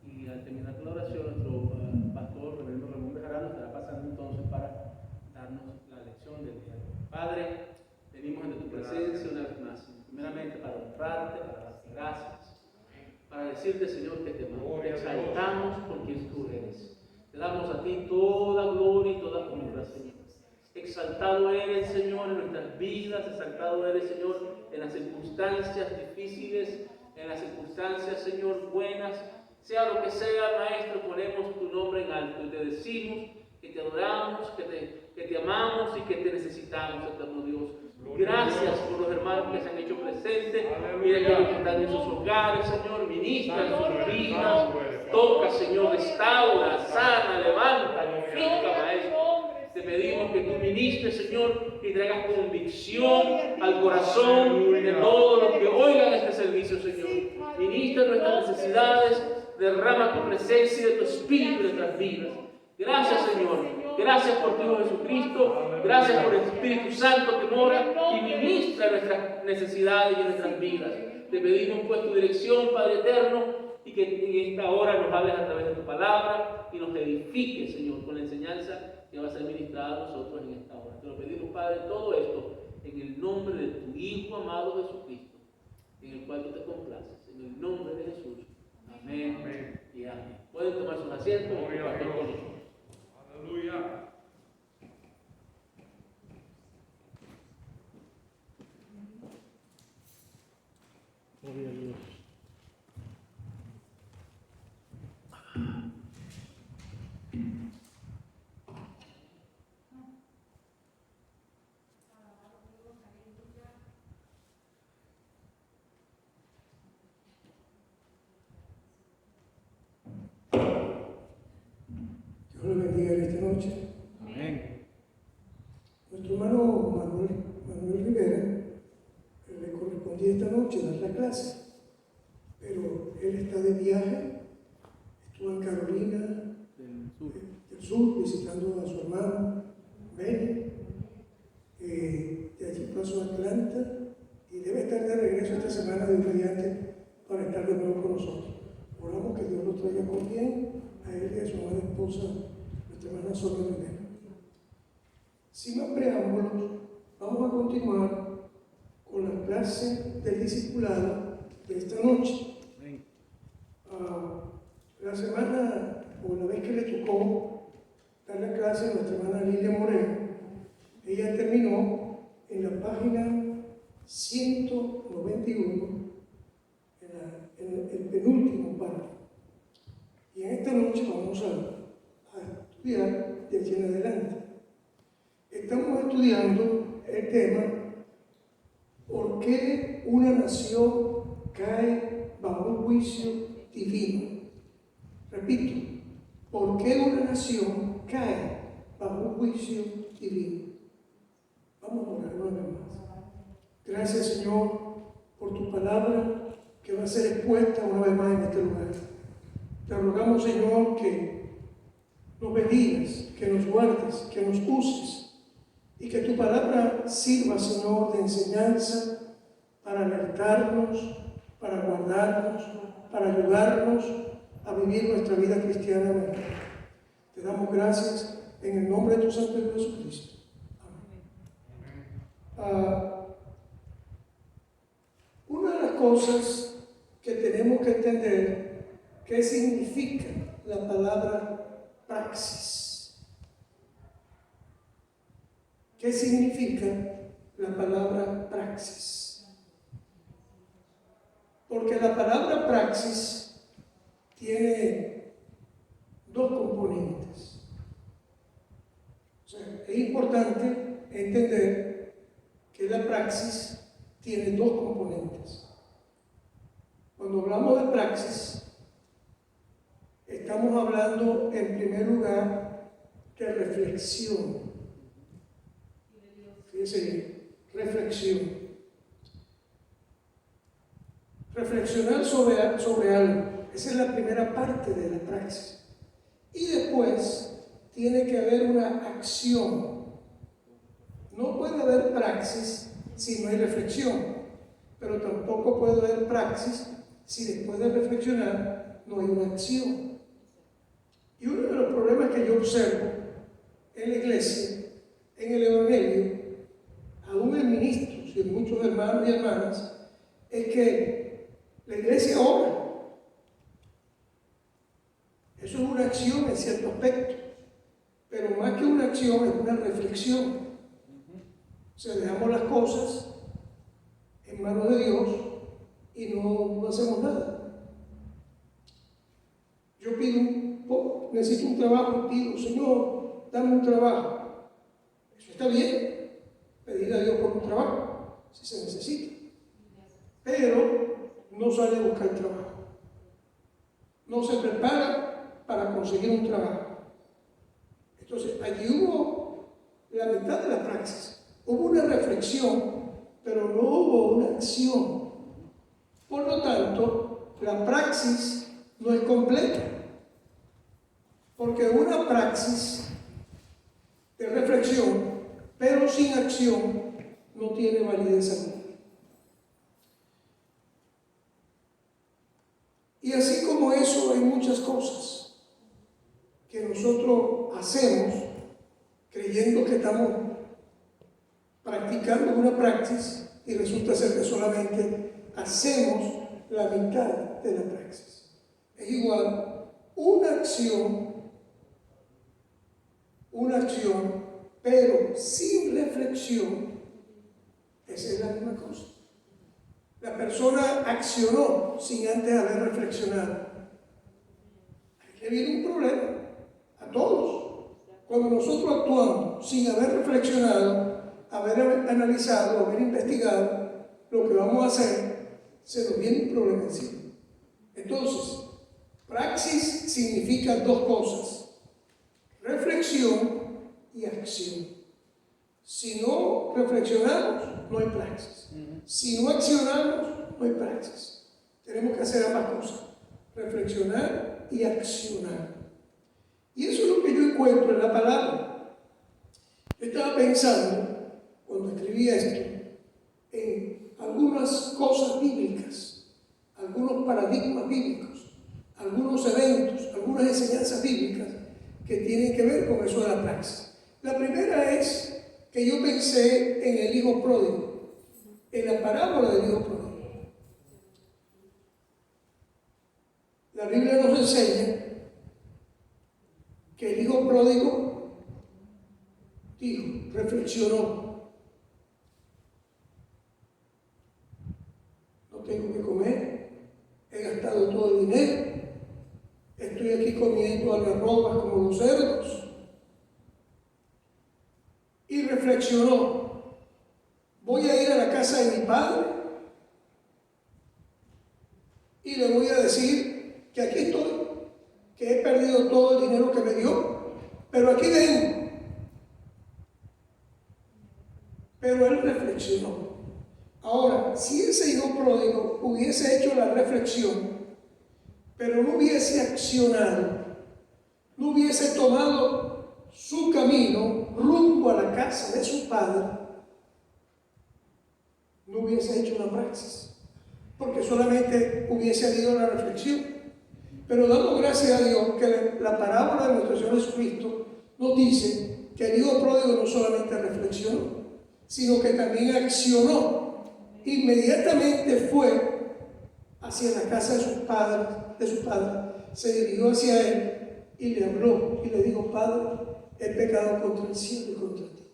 Y al terminar la oración, nuestro pastor, reverendo Ramón Bejarano, estará pasando entonces para darnos la lección del día de hoy. Padre, venimos ante tu presencia una vez más, primeramente para honrarte, para darte gracias, para decirte, Señor, que te amamos, te exaltamos por quien tú eres. Te damos a ti toda gloria y toda honra, Señor. Exaltado eres, Señor, en nuestras vidas, exaltado eres, Señor, en las circunstancias difíciles, en las circunstancias, Señor, buenas. Sea lo que sea, Maestro, ponemos tu nombre en alto y te decimos que te adoramos, que te amamos y que te necesitamos, eterno Dios. Gracias por los hermanos que se han hecho presentes. Mira que los que están en sus hogares, Señor, ministra en sus vidas. Toca, Señor, restaura, sana, levanta, glorifica, Maestro. Te pedimos que tú ministres, Señor, y traigas convicción al corazón de todos los que oigan este servicio, Señor. Ministra nuestras necesidades, derrama tu presencia y de tu espíritu en nuestras vidas. Gracias, Señor. Gracias por tu Hijo Jesucristo. Gracias por el Espíritu Santo que mora y ministra nuestras necesidades y nuestras vidas. Te pedimos pues tu dirección, Padre eterno, y que en esta hora nos hables a través de tu palabra y nos edifiques, Señor, con la enseñanza que va a ser ministrada a nosotros en esta hora. Te lo pedimos, Padre, todo esto en el nombre de tu Hijo amado Jesucristo, en el cual tú te complaces, en el nombre de Jesús. Amén, amén y amén. Pueden tomar sus asientos. Aleluya. Gloria a Dios. Dios lo bendiga en esta noche. Amén. Nuestro hermano Manuel Rivera le correspondía esta noche dar la clase, pero él está de viaje, estuvo en Carolina del Sur visitando a su hermano Benny, de allí pasó a Atlanta y debe estar de regreso esta semana de mediante para estar de nuevo con nosotros. Oramos que Dios lo traiga con bien a él y a su amada esposa, nuestra hermana Sonia Rivera. Sin más preámbulos, vamos a continuar con la clase del discipulado de esta noche. La semana, o la vez que le tocó dar la clase a nuestra hermana Lilia Moreno, ella terminó en la página 191, en el penúltimo párrafo. Y en esta noche vamos a estudiar de aquí en adelante. Estamos estudiando el tema ¿por qué una nación cae bajo un juicio divino? Repito, ¿por qué una nación cae bajo un juicio divino? Vamos a orar una vez más. Gracias, Señor, por tu palabra que va a ser expuesta una vez más en este lugar. Te rogamos, Señor, que nos bendigas, que nos guardes, que nos uses y que tu palabra sirva, Señor, de enseñanza para alertarnos, para guardarnos, para ayudarnos a vivir nuestra vida cristiana mejor. Te damos gracias en el nombre de tu Santo Hijo Jesucristo. Amén. Una de las cosas que tenemos que entender, ¿qué significa la palabra praxis? ¿Qué significa la palabra praxis? Porque la palabra praxis tiene dos componentes. O sea, es importante entender que la praxis tiene dos componentes. Cuando hablamos de praxis, estamos hablando en primer lugar de reflexión. Fíjense bien, reflexión. Reflexionar sobre algo. Esa es la primera parte de la praxis. Y después tiene que haber una acción. No puede haber praxis si no hay reflexión, pero tampoco puede haber praxis si después de reflexionar no hay una acción. Y uno de los problemas que yo observo en la iglesia, en el Evangelio, aún en ministros y en muchos hermanos y hermanas, es que la iglesia ora. Eso es una acción en cierto aspecto, pero más que una acción es una reflexión. O sea, dejamos las cosas en manos de Dios y no hacemos nada. Yo necesito un trabajo, pido, Señor, dame un trabajo. Eso está bien, pedir a Dios por un trabajo, si se necesita. Pero no sale a buscar trabajo. No se prepara para conseguir un trabajo. Entonces, allí hubo la mitad de la praxis. Hubo una reflexión, pero no hubo una acción. Por lo tanto, la praxis no es completa. Porque una praxis de reflexión, pero sin acción, no tiene validez alguna. Y así como eso, hay muchas cosas que nosotros hacemos creyendo que estamos practicando una praxis y resulta ser que solamente hacemos la mitad de la praxis. Es igual una acción, pero sin reflexión, esa es la misma cosa. La persona accionó sin antes haber reflexionado. Ahí le viene un problema a todos. Cuando nosotros actuamos sin haber reflexionado, haber analizado, haber investigado lo que vamos a hacer, se nos viene un problema encima. Entonces, praxis significa dos cosas: reflexión y acción. Si no reflexionamos, no hay praxis. Si no accionamos, no hay praxis. Tenemos que hacer ambas cosas: reflexionar y accionar. Y eso es lo que yo encuentro en la palabra. Yo estaba pensando, cuando escribí esto, en algunas cosas bíblicas, algunos paradigmas bíblicos, algunos eventos, algunas enseñanzas bíblicas que tienen que ver con eso de la praxis. La primera es que yo pensé en el hijo pródigo, en la parábola del hijo pródigo. La Biblia nos enseña que el hijo pródigo dijo, reflexionó: no tengo que comer, he gastado todo el dinero, estoy aquí comiendo algarrobas como los cerdos. Y reflexionó: voy a ir a la casa de mi padre y le voy a decir que aquí estoy, que he perdido todo el dinero que me dio, pero aquí vengo. Pero él reflexionó. Ahora, si ese hijo pródigo hubiese hecho la reflexión, pero no hubiese accionado, no hubiese tomado su camino rumbo a la casa de su padre, no hubiese hecho una praxis, porque solamente hubiese habido la reflexión. Pero damos gracias a Dios que la parábola de nuestro Señor Jesucristo nos dice que el hijo pródigo no solamente reflexionó, sino que también accionó. Inmediatamente fue hacia la casa de su padre, se dirigió hacia él y le habló y le dijo: Padre, he pecado contra el cielo y contra ti.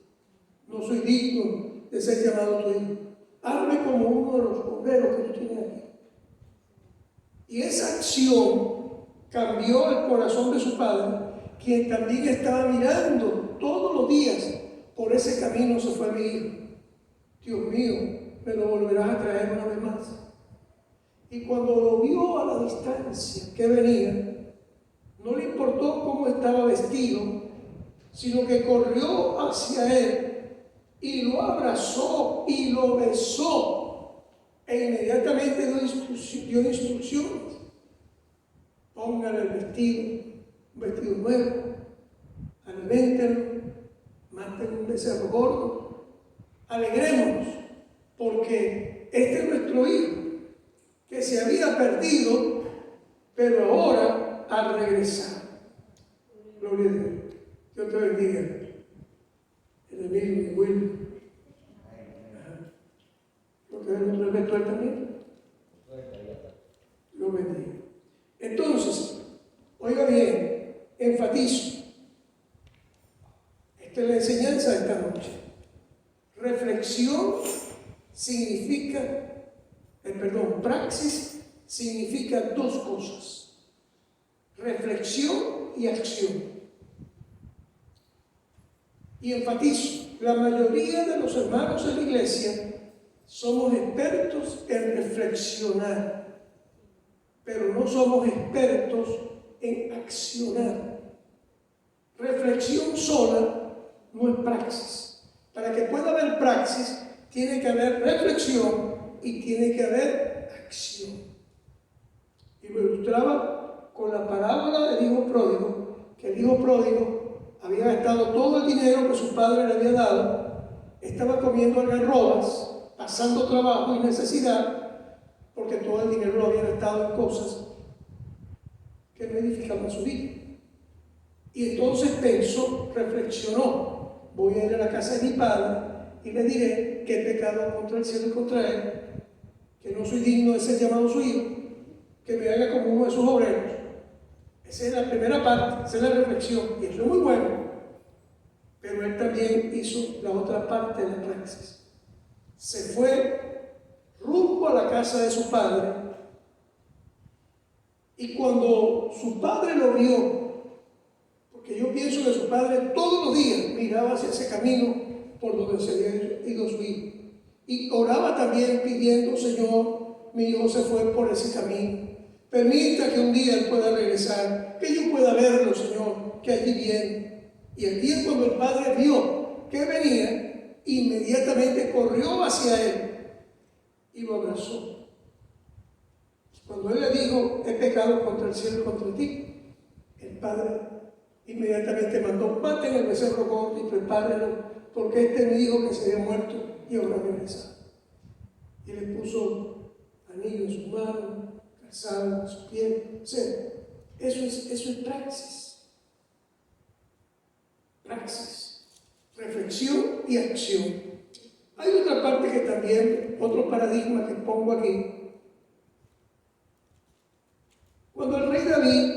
No soy digno de ser llamado tu hijo. Hazme como uno de los obreros que tú tienes aquí. Y esa acción cambió el corazón de su padre, quien también estaba mirando todos los días. Por ese camino se fue mi hijo. Dios mío, me lo volverás a traer una vez más. Y cuando lo vio a la distancia que venía, no le importó cómo estaba vestido, sino que corrió hacia él y lo abrazó y lo besó, e inmediatamente dio instrucciones. Póngale el vestido, un vestido nuevo, aliméntenlo, maten un becerro gordo, alegrémonos, porque este es nuestro hijo, que se había perdido, pero ahora ha regresado. Gloria a Dios. Dios te bendiga. El Emilio y Will. Lo que ven otra vez tú también. Dios bendiga. Entonces, oiga bien, enfatizo. Esta es la enseñanza de esta noche. Reflexión significa, praxis significa dos cosas: reflexión y acción. Y enfatizo, la mayoría de los hermanos en la iglesia somos expertos en reflexionar, pero no somos expertos en accionar. Reflexión sola no es praxis. Para que pueda haber praxis, tiene que haber reflexión y tiene que haber acción. Y lo ilustraba con la parábola del hijo pródigo, que el hijo pródigo había gastado todo el dinero que su padre le había dado, estaba comiendo algarrobas, pasando trabajo y necesidad, porque todo el dinero lo había gastado en cosas que no edificaban su vida. Y entonces pensó, reflexionó: voy a ir a la casa de mi padre y le diré que he pecado contra el cielo y contra él, que no soy digno de ser llamado su hijo, que me haga como uno de sus obreros. Esa es la primera parte, esa es la reflexión, y eso es muy bueno. Pero él también hizo la otra parte de la praxis. Se fue rumbo a la casa de su padre, y cuando su padre lo vio, porque yo pienso que su padre todos los días miraba hacia ese camino por donde se había ido su hijo, y oraba también pidiendo: Señor, mi hijo se fue por ese camino, permita que un día él pueda regresar, que yo pueda verlo, Señor, que allí viene. Y el día cuando el padre vio que venía, inmediatamente corrió hacia él y lo abrazó. Cuando él le dijo: he pecado contra el cielo y contra ti, el padre inmediatamente mandó: maten el becerro gordo y prepárenlo, porque este es mi hijo que se había muerto y ahora regresa. Y le puso anillo en su mano, calzado en su piel. O sea, eso es praxis. Praxis, reflexión y acción. Hay otra parte que también, otro paradigma que pongo aquí. Cuando el rey David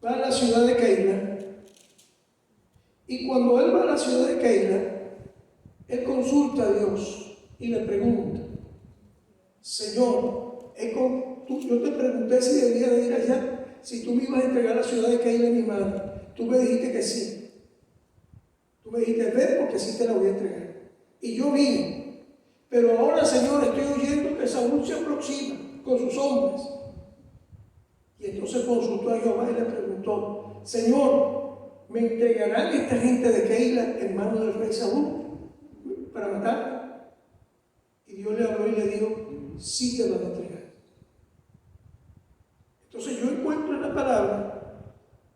va a la ciudad de Keila, y cuando él va a la ciudad de Keila, él consulta a Dios y le pregunta: Señor, yo te pregunté si debía de ir allá, si tú me ibas a entregar la ciudad de Keila en mi mano. Tú me dijiste que sí. Tú me dijiste: ve, porque sí te la voy a entregar. Y yo vine. Pero ahora, Señor, estoy oyendo que Saúl se aproxima con sus hombres. Y entonces consultó a Jehová y le preguntó: Señor, ¿me entregarán esta gente de Keila en manos del rey Saúl para matarme? Y Dios le habló y le dijo: sí te van a entregar. Entonces yo encuentro en la palabra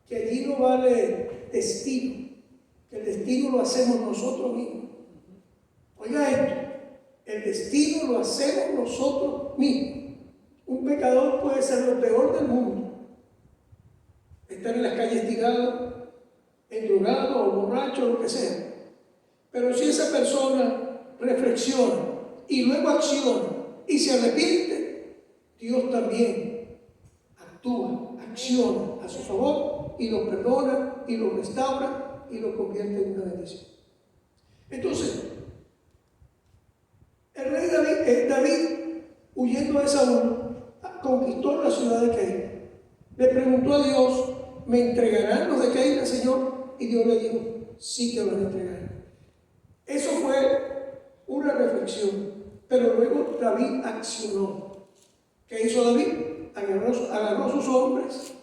que allí no vale destino, que el destino lo hacemos nosotros mismos. Oiga esto: el destino lo hacemos nosotros mismos. Un pecador puede ser lo peor del mundo, estar en las calles tirado, endrogado o borracho o lo que sea. Pero si esa persona reflexiona y luego acciona y se arrepiente, Dios también actúa, acciona a su favor y lo perdona y lo restaura y lo convierte en una bendición. Entonces, el rey David, huyendo de Saúl, conquistó la ciudad de Keila. Le preguntó a Dios: ¿me entregarán los de Keila, Señor? Y Dios le dijo: sí te van a entregar. Eso fue una reflexión, pero luego David accionó. ¿Qué hizo David? Agarró a sus hombres,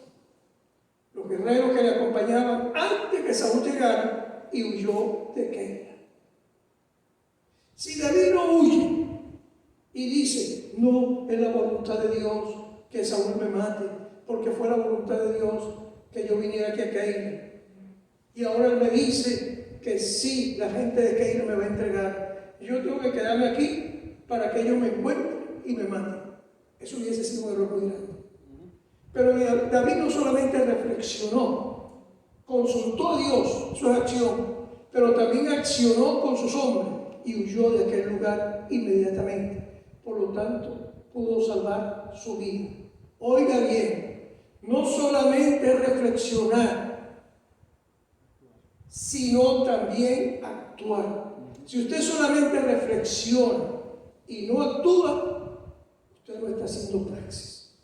los guerreros que le acompañaban antes que Saúl llegara, y huyó de Keila. Si David no huye y dice, no es la voluntad de Dios que Saúl me mate, porque fue la voluntad de Dios que yo viniera aquí a Keila, y ahora él me dice que sí, la gente de Keila me va a entregar, yo tengo que quedarme aquí para que ellos me encuentren y me maten. Eso hubiese sido un error muy grande. Pero David no solamente reflexionó, consultó a Dios su acción, pero también accionó con sus hombres y huyó de aquel lugar inmediatamente. Por lo tanto, pudo salvar su vida. Oiga bien, no solamente reflexionar, sino también actuar. Si usted solamente reflexiona y no actúa, usted no está haciendo praxis.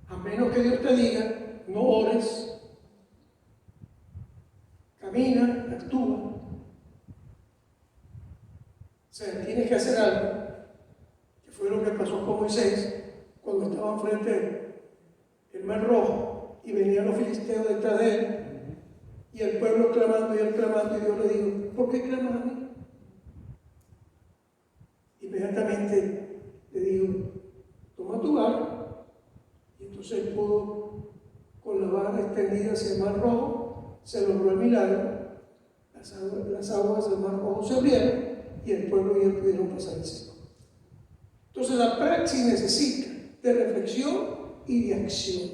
A menos que Dios te diga, no ores, camina, actúa. O sea, tienes que hacer algo, que fue lo que pasó con Moisés cuando estaba frente del Mar Rojo y venían los filisteos detrás de él, y el pueblo clamando y él clamando, y Dios le dijo, ¿por qué clamas a mí? Inmediatamente le dijo, toma tu vara, y entonces él pudo, con la vara extendida hacia el Mar Rojo, se logró el milagro, las aguas del Mar Rojo se abrieron y el pueblo y él pudieron pasar el seco. Entonces la praxis necesita de reflexión y de acción.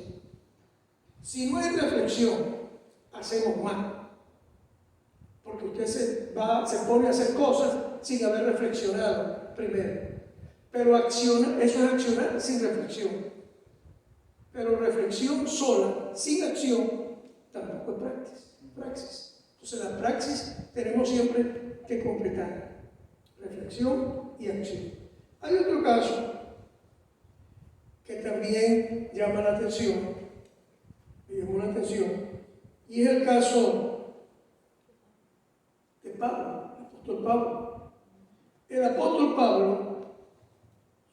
Si no hay reflexión, hacemos mal, porque usted se pone a hacer cosas sin haber reflexionado primero. Pero acciona, eso es accionar sin reflexión. Pero reflexión sola, sin acción, tampoco es praxis. Entonces la praxis tenemos siempre que completar. Reflexión y acción. Hay otro caso que también llama la atención, me llamó la atención, y es el caso de Pablo, el apóstol Pablo. El apóstol Pablo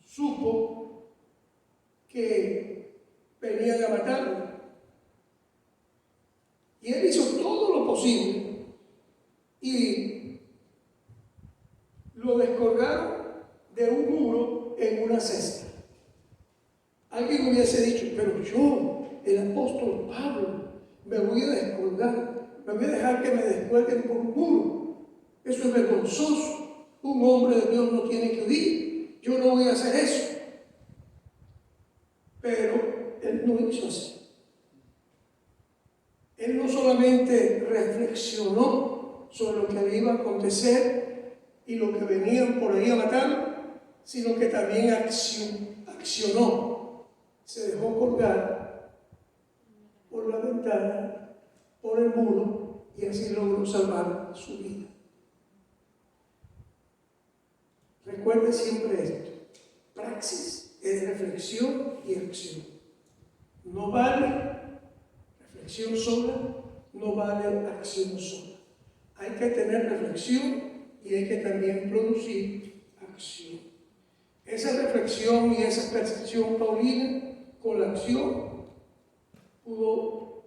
supo que venían a matarlo, y él hizo todo lo posible y lo descolgaron de un muro en una cesta. Alguien hubiese dicho, pero yo, el apóstol Pablo, me voy a descolgar, me voy a dejar que me descuelguen por un muro. Eso es vergonzoso. Un hombre de Dios no tiene que huir. Yo no voy a hacer eso. Pero él no hizo así. Él no solamente reflexionó sobre lo que iba a acontecer y lo que venían por ahí a matar, sino que también accionó. Se dejó colgar por la ventana, por el muro, y así logró salvar su vida. Recuerde siempre esto: praxis es reflexión y acción. No vale reflexión sola, no vale acción sola. Hay que tener reflexión y hay que también producir acción. Esa reflexión y esa percepción paulina con la acción pudo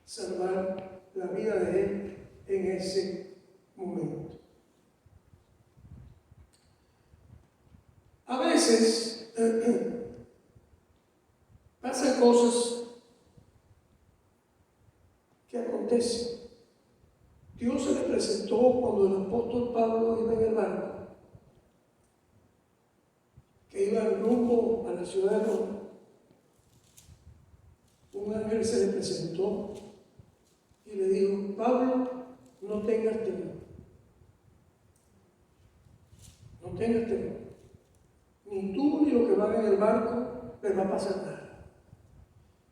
salvar la vida de él en ese momento. A veces pasan cosas que acontecen. Dios se le presentó cuando el apóstol Pablo iba en el barco, que iba rumbo a la ciudad de Roma. Un ángel se le presentó y le dijo: Pablo, no tengas temor. No tengas temor. Ni tú ni los que van en el barco les va a pasar nada.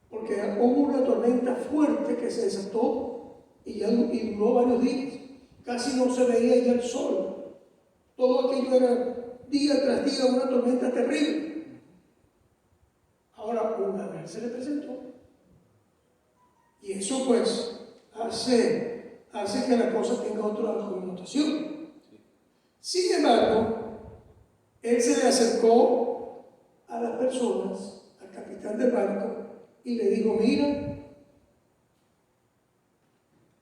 Porque hubo una tormenta fuerte que se desató y duró varios días. Casi no se veía ya el sol. Todo aquello era día tras día una tormenta terrible. Ahora un ángel se le presentó. Y eso pues hace que la cosa tenga otra connotación. Sin embargo, Él se le acercó a las personas, al capitán del barco, y le dijo: mira,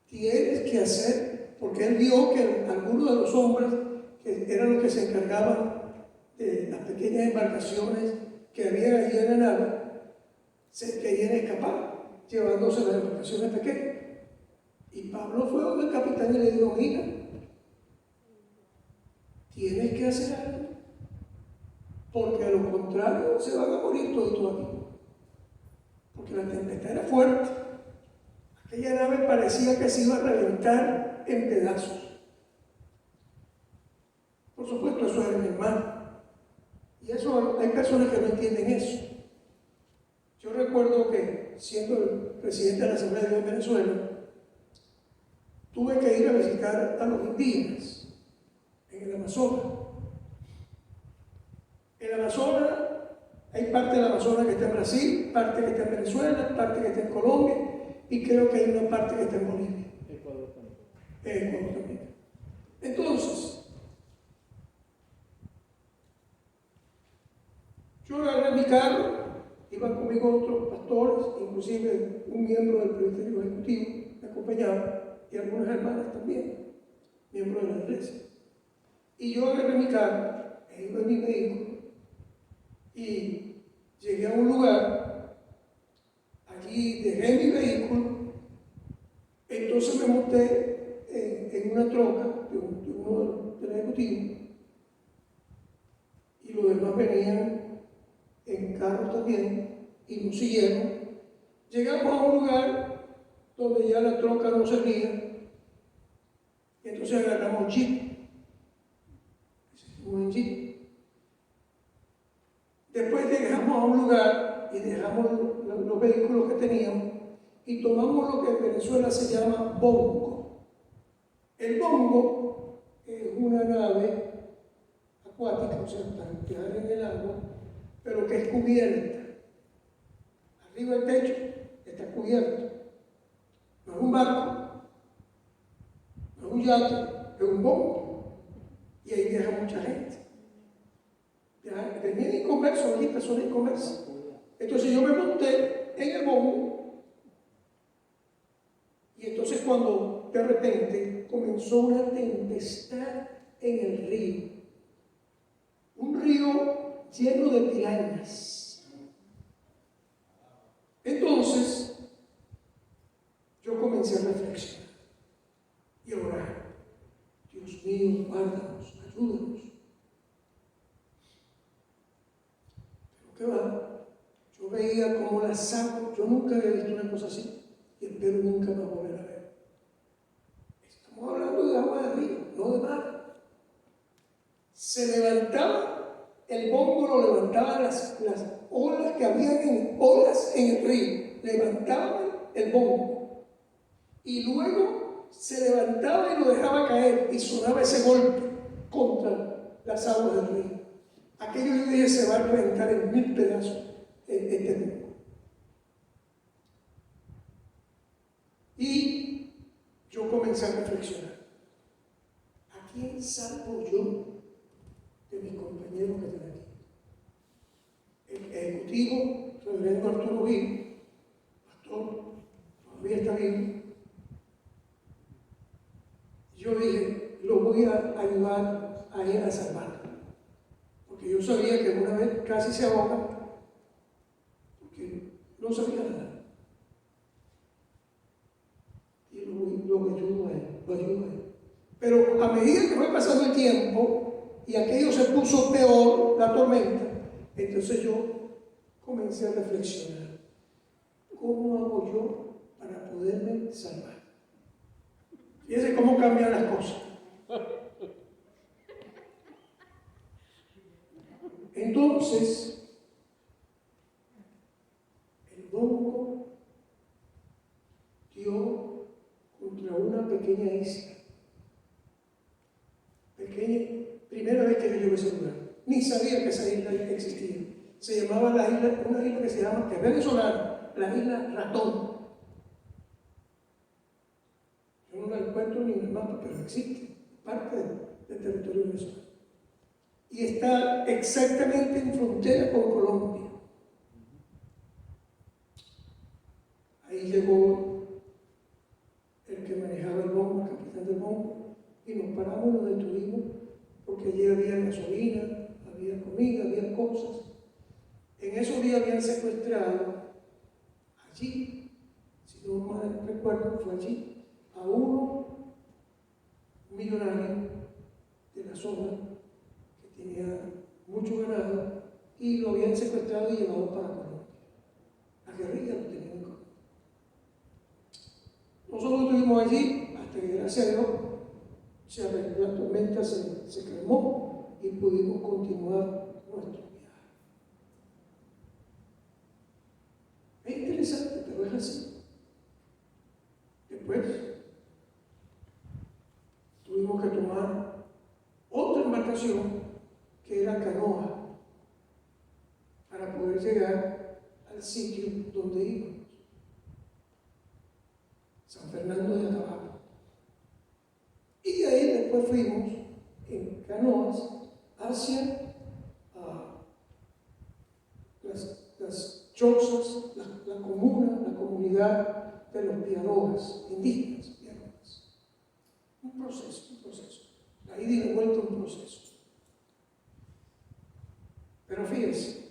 tienes que hacer, porque él vio que algunos de los hombres que eran los que se encargaban de las pequeñas embarcaciones que había allí en la nave, se querían escapar, llevándose las embarcaciones pequeñas. Y Pablo fue donde el capitán y le dijo: mira, tienes que hacer algo, porque a lo contrario se van a morir todos aquí. Porque la tempestad era fuerte. Aquella nave parecía que se iba a reventar en pedazos. Por supuesto, eso era mi hermano. Y eso, hay personas que no entienden eso. Yo recuerdo que, siendo el presidente de la Asamblea de Dios en Venezuela, tuve que ir a visitar a los indígenas en el Amazonas. En el Amazonas, hay parte del Amazonas que está en Brasil, parte que está en Venezuela, parte que está en Colombia, y creo que hay una parte que está en Bolivia. Ecuador también. Ecuador también. Entonces, yo agarré mi carro, iban conmigo otros pastores, inclusive un miembro del presbiterio ejecutivo me acompañaba, y algunas hermanas también, miembros de la iglesia. Y yo agarré mi carro, e iba en mi vehículo, y llegué a un lugar, allí dejé mi vehículo, entonces me monté en una troca de uno de los ejecutivos, y los demás venían en carros también, y nos siguieron. Llegamos a un lugar donde ya la troca no servía, y entonces agarramos jeep, un jeep. Después llegamos a un lugar y dejamos los vehículos que teníamos y tomamos lo que en Venezuela se llama bongo. El bongo es una nave acuática, o sea, para viajar en el agua, pero que es cubierta. Arriba del techo está cubierto. No es un barco, no es un yate, es un bongo. Y ahí viaja mucha gente. Venían inconversos, aquí personas inconversas. Entonces yo me monté en el bongo, y entonces cuando de repente comenzó una tempestad en el río, un río lleno de pirañas. Entonces yo comencé a reflexionar y a orar: Dios mío, guárdanos, ayúdanos. Pero ¿qué va? Yo veía como las aguas, yo nunca había visto una cosa así, y espero nunca más volver a ver. Estamos hablando de agua de río, no de mar. Se levantaba, el bongo lo levantaban las olas que habían olas en el río, levantaban el bongo, y luego se levantaba y lo dejaba caer, y sonaba ese golpe contra las aguas del río. Aquello, yo dije, se va a reventar en 1000 pedazos este bongo. Y yo comencé a reflexionar: ¿a quién salvo yo de mis compañeros que están aquí? El ejecutivo, reverendo Arturo Gil, pastor, todavía está vivo. Yo dije, lo voy a ayudar a él a salvar, porque yo sabía que una vez casi se ahoga, porque no sabía nada. Y lo ayudo a él. Pero a medida que fue pasando el tiempo y aquello se puso peor, la tormenta, entonces yo comencé a reflexionar: ¿cómo hago yo para poderme salvar? Fíjense cómo cambian las cosas. Entonces, el bongo dio contra una pequeña isla. Primera vez que yo llegué a ese lugar. Ni sabía que esa isla existía. Se llamaba una isla que se llama, que es venezolana, la isla Ratón. Yo no la encuentro ni en el mapa, pero existe, parte del territorio venezolano. y está exactamente en frontera con Colombia. Ahí llegó el que manejaba el bombo, el capitán del bombo, y nos paramos y nos detuvimos porque allí había gasolina, había comida, había cosas. En esos días habían secuestrado allí, si no mal recuerdo, fue allí, a uno millonario de la zona que tenía mucho ganado y lo habían secuestrado y llevado para Colombia. La guerrilla lo tenía en Colombia. Nosotros estuvimos allí hasta que, gracias a Dios, se arregló la tormenta, se calmó y pudimos continuar nuestro viaje. Es interesante, pero es así. Después tuvimos que tomar otra embarcación que era canoa para poder llegar al sitio donde íbamos, San Fernando de Atabapo. Y de ahí después fuimos en canoas hacia las chozas, la comuna, la comunidad de los piaroas, indígenas piaroas. Un proceso. La ida y la vuelta, un proceso. Pero fíjense,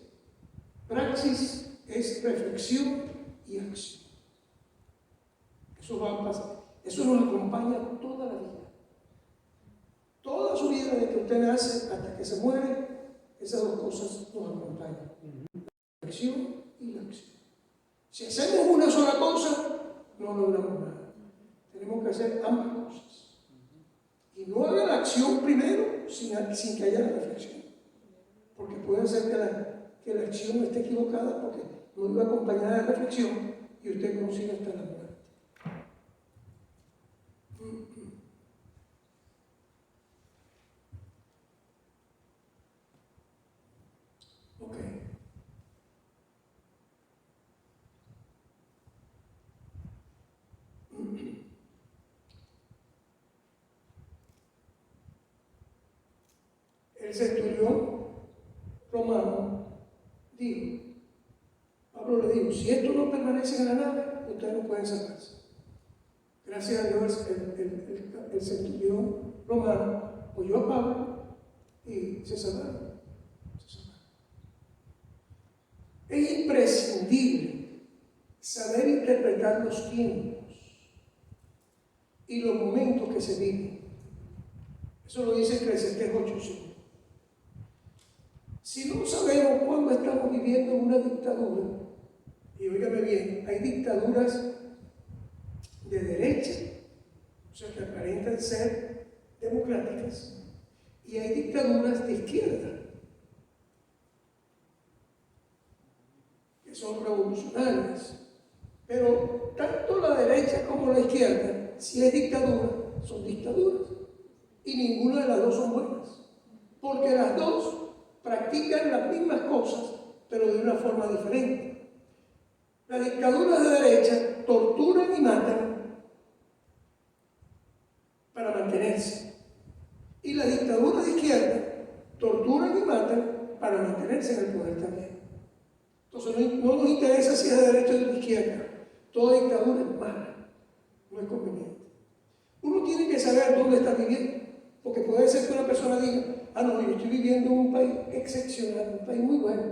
praxis es reflexión y acción. Eso va a pasar. Eso nos acompaña toda la vida. Toda su vida, desde que usted nace hasta que se muere, esas dos cosas nos acompañan. La reflexión y la acción. Si hacemos una sola cosa, no logramos nada. Tenemos que hacer ambas cosas. Y no haga la acción primero sin que haya la reflexión. Porque puede ser que la acción esté equivocada porque no iba acompañada de reflexión y usted consigue hasta la muerte. Ok. El centurión romano dijo, Pablo le dijo, si esto no permanece en la nave, ustedes no pueden salvarse. Gracias a Dios, el centurión romano oyó a Pablo y se salvaron. Es imprescindible saber interpretar los tiempos y los momentos que se viven. Eso lo dice Eclesiastés 8:5. Si no sabemos cuándo estamos viviendo una dictadura, y óigame bien, hay dictaduras de derecha, o sea, que aparentan ser democráticas, y hay dictaduras de izquierda, que son revolucionarias. Pero tanto la derecha como la izquierda, si es dictadura, son dictaduras. Y ninguna de las dos son buenas. Porque las dos practican las mismas cosas, pero de una forma diferente. Las dictaduras de derecha torturan y matan para mantenerse. Y las dictaduras de izquierda torturan y matan para mantenerse en el poder también. Entonces no nos interesa si es de derecha o de izquierda. Toda dictadura es mala, no es conveniente. Uno tiene que saber dónde está viviendo, porque puede ser que una persona diga, no, yo estoy viviendo en un país excepcional, un país muy bueno,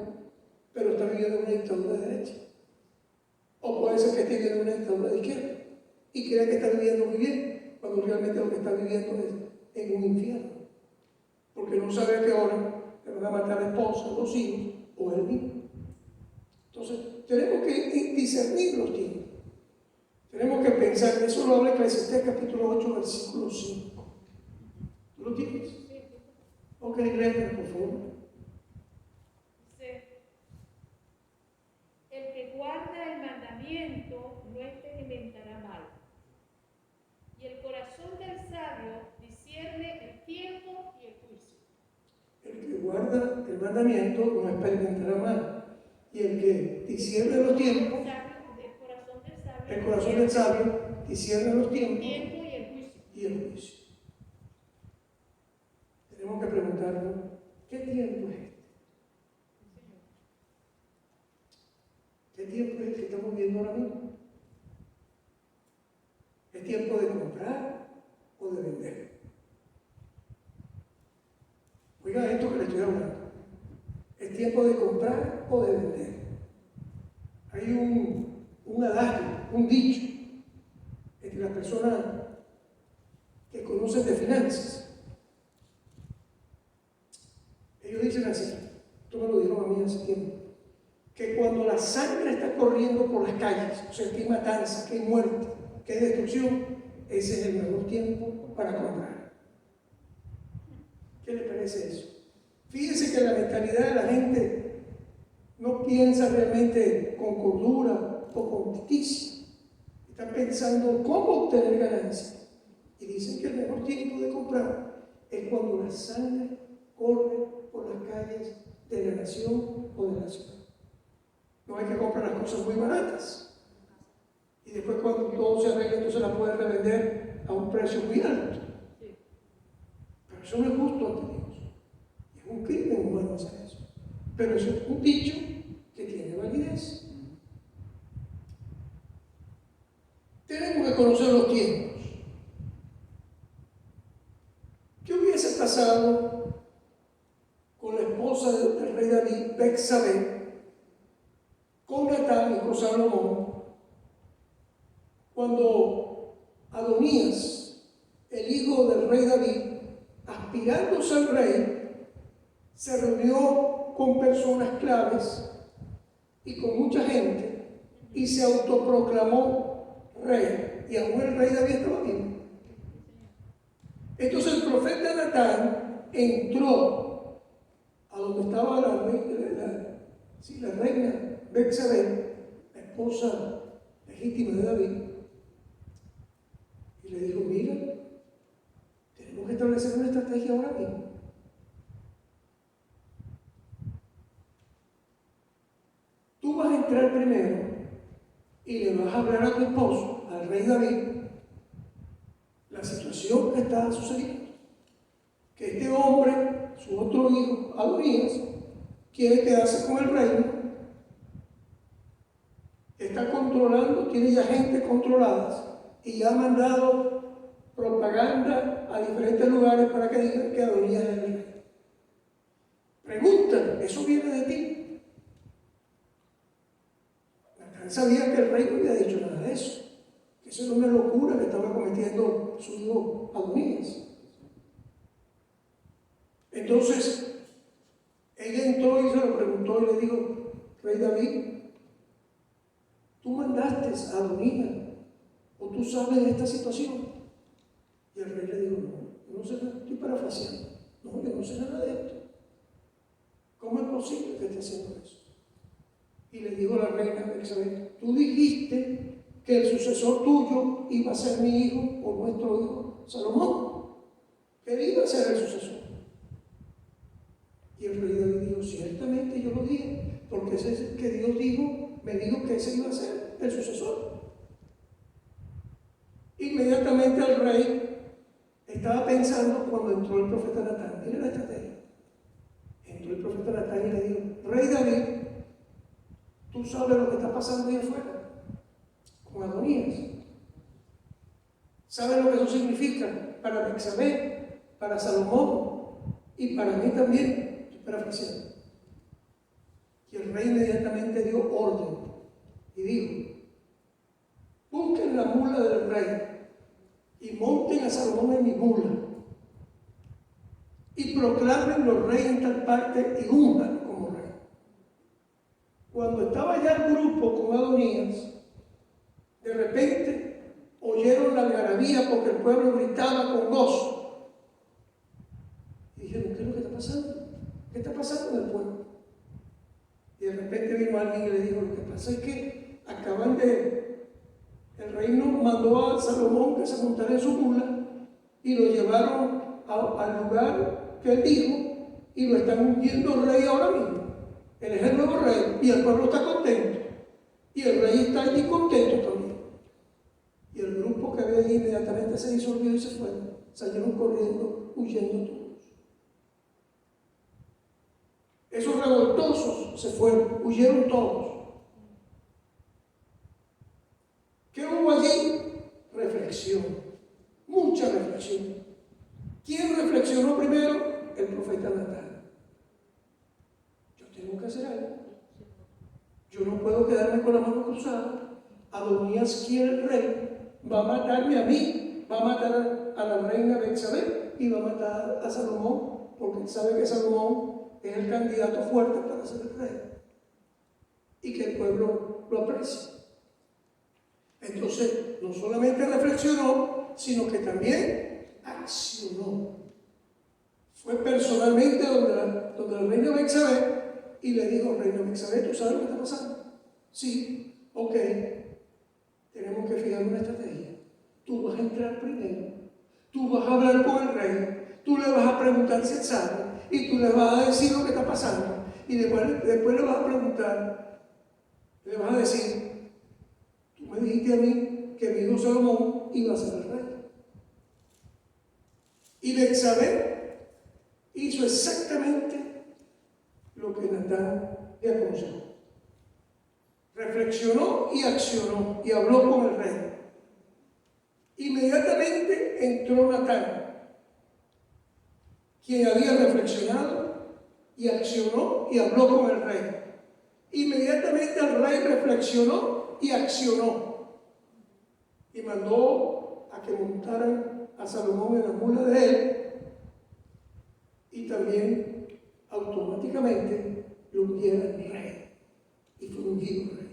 pero está viviendo en una dictadura de derecha. O puede ser que esté viviendo en una dictadura de izquierda y crea que está viviendo muy bien, cuando realmente lo que está viviendo es en un infierno. Porque no sabe a qué hora le van a matar a la esposa, los hijos o él mismo. Entonces, tenemos que discernir los tiempos. Tenemos que pensar, eso lo habla Eclesiastés capítulo 8, versículo 5. ¿Tú lo tienes? Ok, léelo, por favor. El que guarda el mandamiento no experimentará mal. Y el corazón del sabio discierne el tiempo y el juicio. El que guarda el mandamiento no experimentará mal. Y el que discierne los tiempos, el corazón del sabio discierne los tiempos y el juicio. Tenemos que preguntarnos ¿qué tiempo es este? ¿Qué tiempo es el que estamos viendo ahora mismo? ¿Es tiempo de comprar o de vender? Oiga esto que le estoy hablando. ¿Es tiempo de comprar o de vender? Hay un adagio, un dicho entre las personas que conocen de finanzas. Ellos dicen así, esto me lo dijeron a mí hace tiempo, que cuando la sangre está corriendo por las calles, o sea, que hay matanza, que hay muerte, que hay destrucción, ese es el mejor tiempo para comprar. ¿Qué le parece eso? Fíjense que la mentalidad de la gente no piensa realmente con cordura o con justicia. Están pensando cómo obtener ganancias. Y dicen que el mejor tiempo de comprar es cuando la sangre corre por las calles de la nación o de la ciudad. No hay que comprar las cosas muy baratas. Y después cuando todo se arregla, entonces las puedes revender a un precio muy alto. Pero eso no es justo ante Dios. Es un crimen humano hacer eso. Pero eso es un dicho que tiene validez. Tenemos que conocer los tiempos. ¿Qué hubiese pasado con la esposa del rey David, Betsabé, con Natán y con Salomón, cuando Adonías, el hijo del rey David, aspirándose al rey, se reunió con personas claves y con mucha gente y se autoproclamó rey? Y aún el rey David estaba vivo. Entonces el profeta Natán entró a donde estaba la reina Betsabé, la esposa legítima de David, y le dijo: mira, tenemos que establecer una estrategia ahora mismo. Tú vas a entrar primero y le vas a hablar a tu esposo, al rey David, la situación que está sucediendo. Que este hombre, su otro hijo, Adonías, quiere quedarse con el reino, está controlando, tiene ya gente controlada y ya ha mandado propaganda a diferentes lugares para que digan que Adonías es el rey. Pregúntale, ¿eso viene de ti? Natán sabía que el rey no había dicho nada de eso, que eso era una locura que estaba cometiendo su hijo Adonías. Entonces, ella entró y se lo preguntó y le dijo: rey David, ¿tú mandaste a Adonías o tú sabes de esta situación? Y el rey le dijo: no sé nada, estoy parafraseando. No, yo no sé nada de esto. ¿Cómo es posible que esté haciendo eso? Y le dijo la reina Betsabé: tú dijiste que el sucesor tuyo iba a ser mi hijo o nuestro hijo Salomón, que él iba a ser el sucesor. Y el rey David dijo: ciertamente yo lo dije, porque ese es el que Dios me dijo que ese iba a ser el sucesor. Inmediatamente el rey estaba pensando cuando entró el profeta Natán. Mira la estrategia. Entró el profeta Natán y le dijo: rey David, tú sabes lo que está pasando ahí afuera con Adonías. ¿Sabes lo que eso significa para Betsabé, para Salomón y para mí también? Estoy parafraseando. Y el rey inmediatamente dio orden y dijo: busquen la mula del rey y monten a Salomón en mi mula y proclámenlo rey en tal parte y únganlo como rey. Cuando estaba ya el grupo con Adonías, de repente oyeron la algarabía porque el pueblo gritaba con gozo. Y dijeron: ¿qué es lo que está pasando? ¿Qué está pasando en el pueblo? Y de repente vino alguien y le dijo: lo que pasa es que el reino mandó a Salomón que se montara en su mula y lo llevaron al lugar que él dijo y lo están ungiendo rey ahora mismo. Él es el nuevo rey y el pueblo está contento. Y el rey está allí contento también. Y el grupo que había allí inmediatamente se disolvió y se fueron. Salieron corriendo, huyendo todos. Esos revoltosos se fueron, huyeron todos. ¿Qué hubo allí? Reflexión, mucha reflexión. ¿Quién reflexionó primero? El profeta Natán. Yo tengo que hacer algo. Yo no puedo quedarme con la mano cruzada. Adonías quiere el rey, va a matarme a mí, va a matar a la reina Betsabé y va a matar a Salomón, porque él sabe que Salomón es el candidato fuerte para ser el rey y que el pueblo lo aprecia. Entonces, no solamente reflexionó, sino que también accionó. Fue personalmente donde la reina Betsabé y le dijo: reina Betsabé, ¿tú sabes lo que está pasando? Sí, ok. Tenemos que fijar una estrategia. Tú vas a entrar primero, tú vas a hablar con el rey, tú le vas a preguntar si él sabe y tú le vas a decir lo que está pasando y después le vas a preguntar, le vas a decir: tú me dijiste a mí que mi hijo Salomón iba a ser el rey. Y Betsabé hizo exactamente lo que Natán le aconsejó. Reflexionó y accionó y habló con el rey. Inmediatamente entró Natán, quien había reflexionado y accionó y habló con el rey. Inmediatamente el rey reflexionó y accionó y mandó a que montaran a Salomón en la mula de él y también automáticamente lo ungiera el rey y fue ungido rey.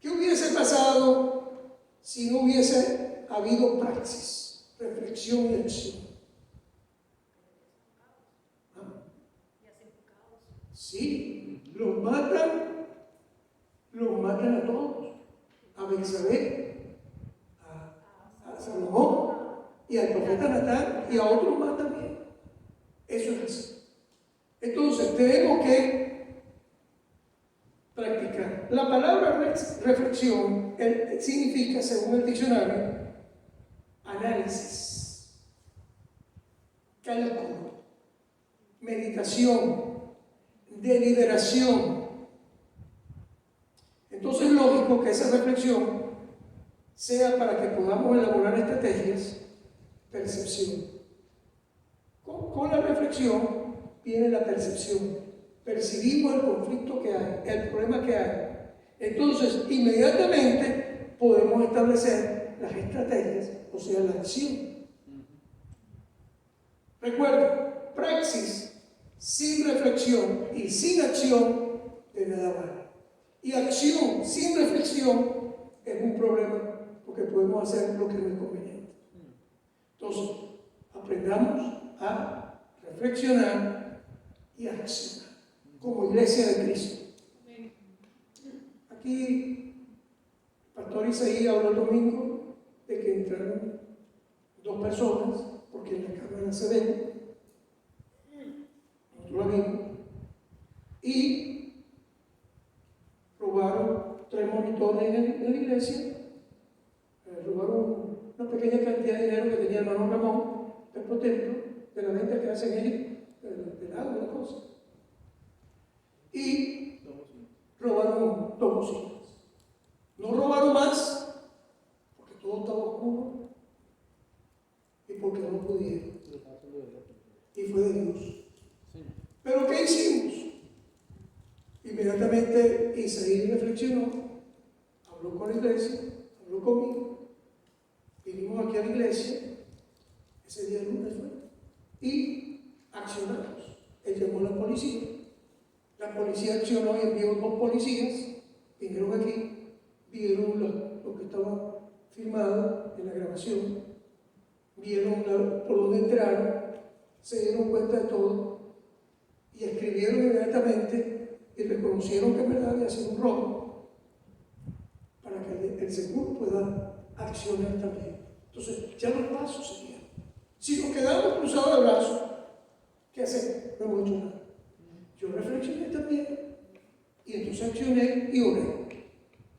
¿Qué hubiese pasado si no hubiese habido praxis, reflexión y acción? ¿Ah? Sí, los matan a todos, a Betsabé, a Salomón y al profeta Natán y a otros más también. Eso es así. Entonces tenemos que practicar. La palabra reflexión significa, según el diccionario, análisis, cálculo, meditación, deliberación. Entonces es lógico que esa reflexión sea para que podamos elaborar estrategias, percepción. Con la reflexión viene la percepción. Percibimos el conflicto que hay, el problema que hay. Entonces, inmediatamente podemos establecer las estrategias, o sea, la acción. Recuerda, praxis sin reflexión y sin acción de nada vale. Y acción sin reflexión es un problema porque podemos hacer lo que no es conveniente. Entonces, aprendamos a reflexionar y a accionar como iglesia de Cristo. Aquí el pastor Isaí habló el domingo de que entraron 2 personas, porque en la cámara se ven, nosotros la vimos, y robaron 3 monitores en la iglesia, robaron una pequeña cantidad de dinero que tenía el hermano Ramón del templo, de la venta que hacen ellos, del agua, de la cosa. Y robaron 2 bocinas. No robaron más porque todo estaba oscuro y porque no pudieron. Y fue de Dios. Pero ¿qué hicimos? Inmediatamente Isaí reflexionó, habló con la iglesia, habló conmigo, vinimos aquí a la iglesia, ese día lunes fue, y accionamos. Él llamó a la policía accionó y envió 2 policías, vinieron aquí, vieron lo que estaba filmado en la grabación, vieron por dónde entraron, se dieron cuenta de todo y escribieron inmediatamente y reconocieron que en verdad había sido un robo para que el seguro pueda accionar también. Entonces, ya los pasos serían. Si nos quedamos cruzados de brazos, ¿qué hacemos? No hemos hecho nada. Yo reflexioné también y entonces accioné y oré.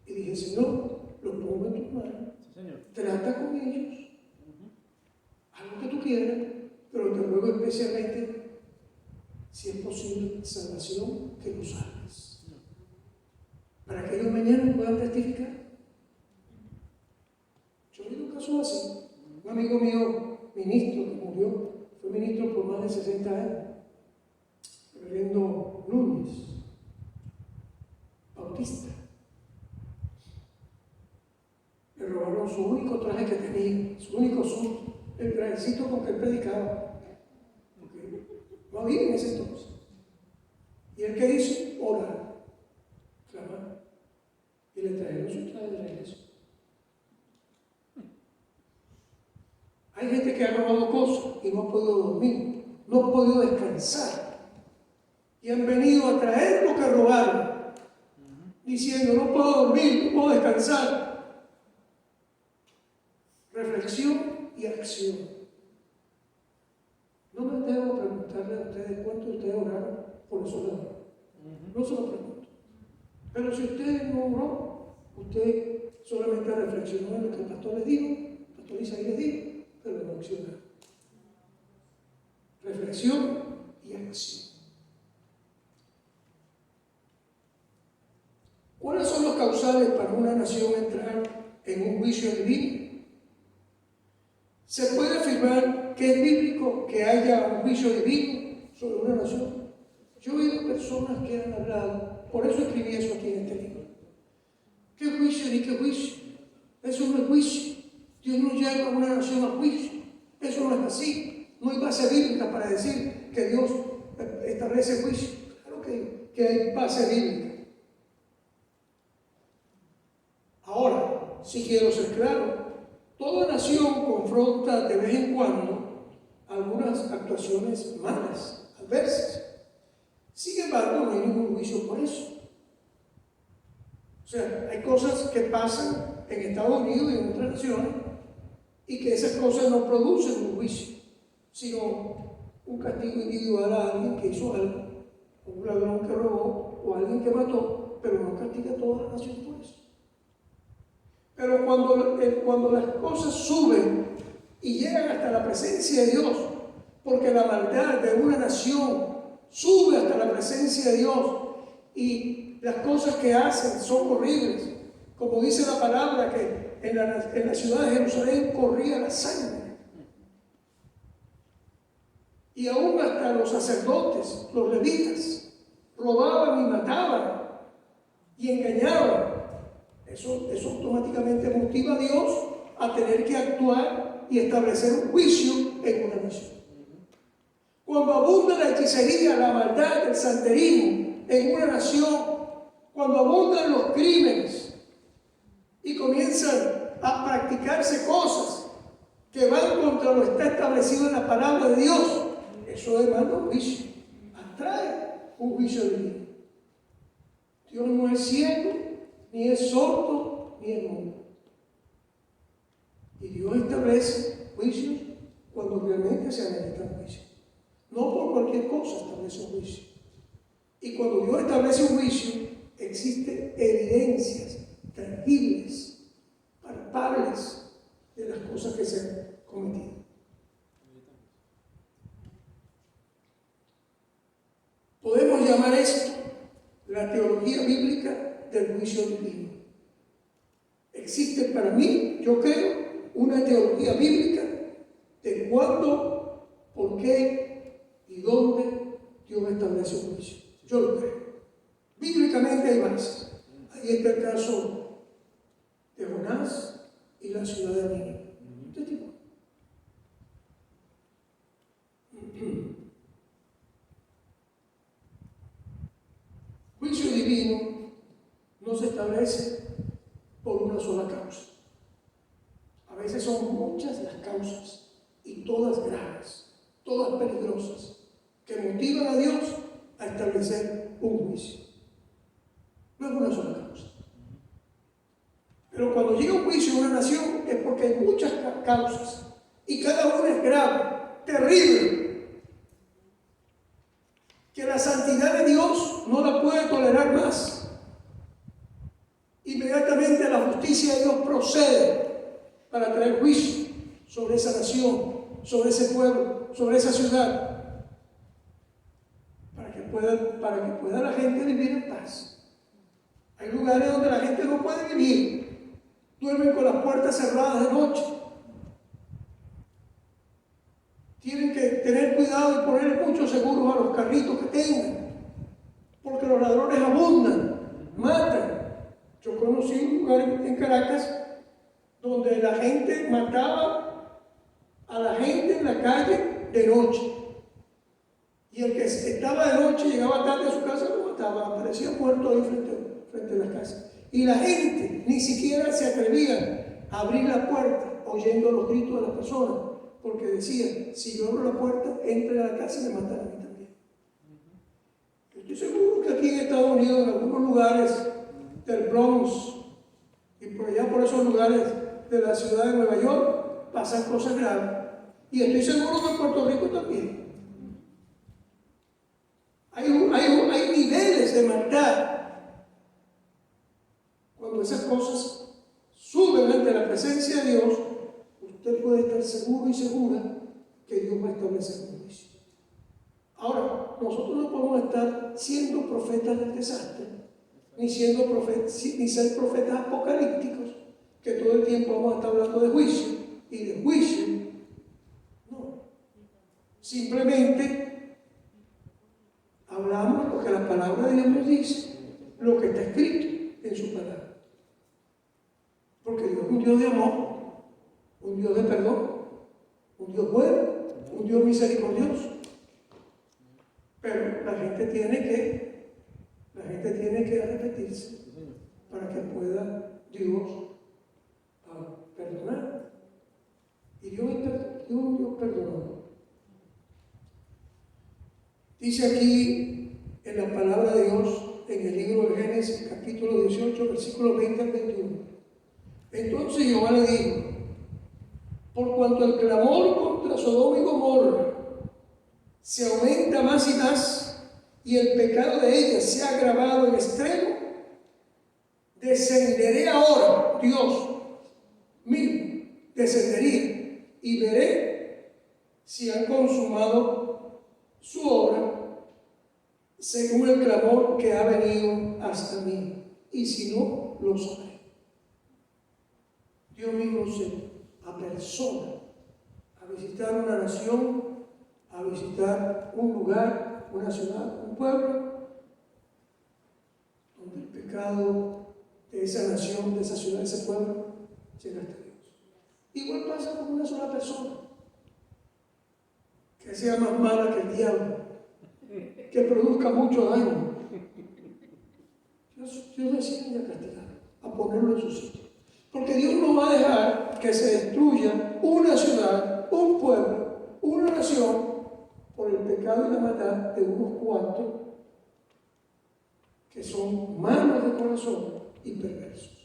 Y dije: Señor, los pongo en tus manos. Sí, trata con ellos. Haz lo que tú quieras, pero te ruego especialmente, si si es posible salvación, que los salves. Para que ellos mañana puedan testificar. Yo he visto un caso así. Un amigo mío, ministro, que murió, fue ministro por más de 60 años, el reverendo Núñez, bautista. Le robaron su único traje que tenía, su único susto, el trajecito con que él predicaba, porque no había en ese entonces. ¿Y él qué hizo? Orar, clamar, y le trajeron su traje de regreso. Hay gente que ha robado cosas y no ha podido dormir, no ha podido descansar, y han venido a traer lo que robaron, diciendo: no puedo dormir, no puedo descansar. Reflexión y acción. No me atrevo a preguntarle a ustedes cuántos de ustedes oraron por esos ladrones. No se lo pregunto. Pero si usted no oró, usted solamente reflexionó en lo que el pastor les dijo, el pastor Isaí les dijo, pero no accionó. Reflexión y acción. ¿Cuáles son los causales para una nación entrar en un juicio divino? ¿Se puede afirmar que es bíblico que haya un juicio divino sobre una nación? Yo he oído personas que han hablado, por eso escribí eso aquí en este libro. ¿Qué juicio ni qué juicio? Eso no es juicio. Dios no lleva a una nación a juicio. Eso no es así. No hay base bíblica para decir que Dios establece juicio. Claro que hay base bíblica. Ahora, si quiero ser claro, toda nación confronta de vez en cuando algunas actuaciones malas, adversas. Sin embargo, no hay ningún juicio por eso. O sea, hay cosas que pasan en Estados Unidos y en otras naciones y que esas cosas no producen un juicio, sino un castigo individual a alguien que hizo algo, un ladrón que robó o alguien que mató, pero no castiga a toda la nación por eso. Pero cuando las cosas suben y llegan hasta la presencia de Dios, porque la maldad de una nación sube hasta la presencia de Dios y las cosas que hacen son horribles, como dice la palabra que en la ciudad de Jerusalén corría la sangre. Y aún hasta los sacerdotes, los levitas, robaban y mataban y engañaban. Eso automáticamente motiva a Dios a tener que actuar y establecer un juicio en una nación. Cuando abunda la hechicería, la maldad, el santerismo en una nación, cuando abundan los crímenes y comienzan a practicarse cosas que van contra lo que está establecido en la palabra de Dios, eso demanda un juicio, atrae un juicio divino. Dios no es ciego, ni es sordo, ni es mudo. Y Dios establece juicios cuando realmente se amerita un juicio. No por cualquier cosa establece un juicio. Y cuando Dios establece un juicio, existen evidencias tangibles, palpables de las cosas que se han cometido. Podemos llamar esto la teología bíblica del juicio divino. Existe para mí, yo creo, una teología bíblica de cuándo, por qué y dónde Dios establece un juicio. Yo lo creo. Bíblicamente hay bases. Ahí está el caso de Jonás y la ciudad de Nínive. Juicio divino no se establece por una sola causa. A veces son muchas las causas y todas graves, todas peligrosas, que motivan a Dios a establecer un juicio. No es una sola causa. Pero cuando llega un juicio en una nación es porque hay muchas causas y cada una es grave, terrible, que la santidad de Dios no la puede tolerar más. Inmediatamente la justicia de Dios procede para traer juicio sobre esa nación, sobre ese pueblo, sobre esa ciudad, para para que pueda la gente vivir en paz. Hay lugares donde la gente no puede vivir, duermen con las puertas cerradas de noche. Tienen que tener cuidado y ponerle muchos seguros a los carritos que tengan, porque los ladrones abundan, matan. Yo conocí un lugar en Caracas donde la gente mataba a la gente en la calle de noche. Y el que estaba de noche, llegaba tarde a su casa, lo mataba, aparecía muerto ahí frente a la casa. Y la gente ni siquiera se atrevía a abrir la puerta oyendo los gritos de las personas, porque decían, si yo abro la puerta, entren a la casa y me matan a mí también. Yo estoy seguro que aquí en Estados Unidos, en algunos lugares del Bronx y por allá por esos lugares de la ciudad de Nueva York, pasan cosas graves. Y estoy seguro que en Puerto Rico también. Hay niveles de maldad. Cuando esas cosas suben ante la presencia de Dios, usted puede estar seguro y segura que Dios va a establecer un juicio. Ahora, nosotros no podemos estar siendo profetas del desastre, ni ser profetas apocalípticos, que todo el tiempo vamos a estar hablando de juicio y de juicio. No. Simplemente hablamos lo que la palabra de Dios nos dice, lo que está escrito en su palabra. Porque Dios es un Dios de amor, un Dios de perdón, un Dios bueno, un Dios misericordioso. Pero la gente tiene que arrepentirse para que pueda Dios perdonar. Y Dios es un Dios perdonador. Dice aquí en la palabra de Dios, en el libro de Génesis, capítulo 18, versículos 20 al 21. Entonces Jehová le dijo: por cuanto el clamor contra Sodoma y Gomorra se aumenta más y más, y el pecado de ellas se ha agravado en extremo, descenderé ahora, Dios mismo, descendería y veré si han consumado su obra según el clamor que ha venido hasta mí, y si no, lo sabré. Dios mismo se apersona a visitar una nación, a visitar un lugar, una ciudad, un pueblo, donde el pecado de esa nación, de esa ciudad, de ese pueblo, llega hasta Dios. Igual pasa con una sola persona, que sea más mala que el diablo, que produzca mucho daño. Dios decide a castigar, a ponerlo en su sitio. Porque Dios no va a dejar que se destruya una ciudad, un pueblo, una nación, por el pecado y la maldad de unos cuantos que son malos de corazón y perversos.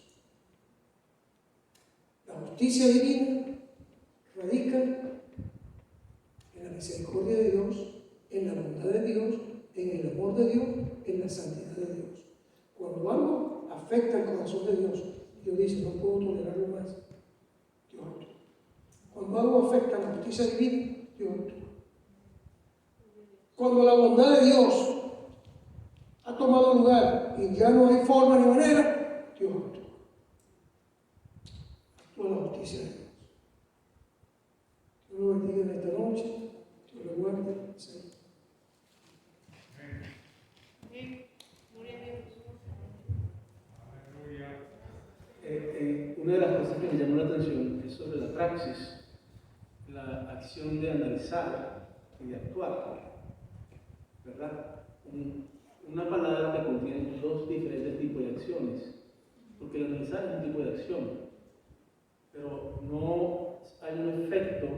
La justicia divina radica en la misericordia de Dios, en la bondad de Dios, en el amor de Dios, en la santidad de Dios. Cuando algo afecta el corazón de Dios, Dios dice: no puedo tolerarlo más. Dios actúa. Cuando algo afecta la justicia divina, Dios actúa. Cuando la bondad de Dios ha tomado lugar y ya no hay forma ni manera, Dios actúa. Actúa la justicia de Dios. Dios lo bendiga en esta noche. Dios lo guarde. Sí. Una de las cosas que me llamó la atención es sobre la praxis, la acción de analizar y de actuar, ¿verdad? Una palabra que contiene dos diferentes tipos de acciones, porque el analizar es un tipo de acción, pero no hay un efecto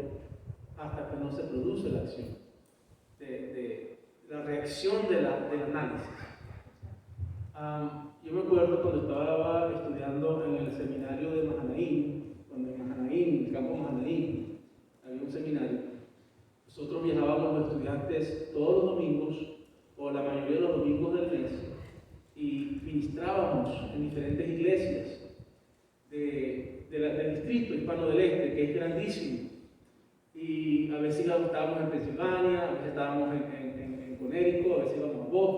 hasta que no se produce la acción, de la reacción del análisis. Yo me acuerdo cuando estaba estudiando en el seminario de Mahanaim, cuando en Mahanaim, en el campo Mahanaim, había un seminario. Nosotros viajábamos los estudiantes todos los domingos, o la mayoría de los domingos del mes, y ministrábamos en diferentes iglesias del distrito hispano del este, que es grandísimo. Y a veces estábamos en Pensilvania, a veces estábamos en Connecticut, a veces íbamos a Boston.